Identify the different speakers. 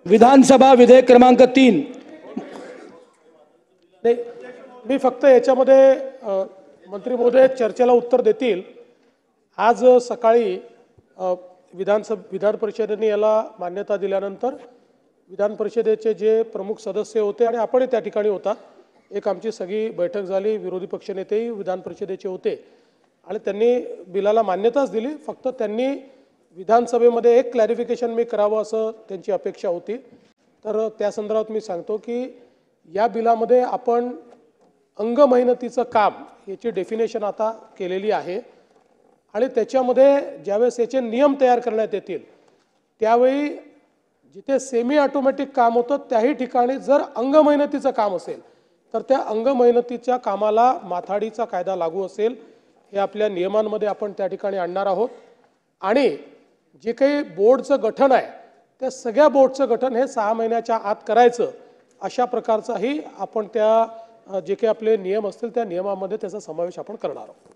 Speaker 1: विधानसभा विधेयक क्रमांक 3।
Speaker 2: नाही, मी फक्त याच्यामध्ये मंत्री महोदय चर्चेला उत्तर देतील। आज सकाळी विधान परिषदेने याला मान्यता दिल्यानंतर विधान परिषदेचे जे प्रमुख सदस्य होते आणि आपण त्या ठिकाणी होता, एक आमची सगळी बैठक झाली, विरोधी पक्षनेतेही विधान परिषदेचे होते आणि त्यांनी बिलाला मान्यताच दिली। फक्त त्यांनी विधानसभेमध्ये एक क्लॅरिफिकेशन मी करावं असं त्यांची अपेक्षा होती। तर त्या संदर्भात मी सांगतो की या बिलामध्ये आपण अंग मेहनतीचं काम याची डेफिनेशन आता केलेली आहे आणि त्याच्यामध्ये ज्यावेळेस याचे नियम तयार करण्यात येतील त्यावेळी जिथे सेमी ऑटोमॅटिक काम होतं त्याही ठिकाणी जर अंग मेहनतीचं काम असेल तर त्या अंग मेहनतीच्या कामाला माथाडीचा कायदा लागू असेल। हे आपल्या नियमांमध्ये आपण त्या ठिकाणी आणणार आहोत आणि जे काही बोर्डचं गठन आहे त्या सगळ्या बोर्डचं गठन हे 6 महिन्याच्या आत करायचं अशा प्रकारचाही आपण त्या जे काही आपले नियम असतील त्या नियमामध्ये त्याचा समावेश आपण करणार आहोत।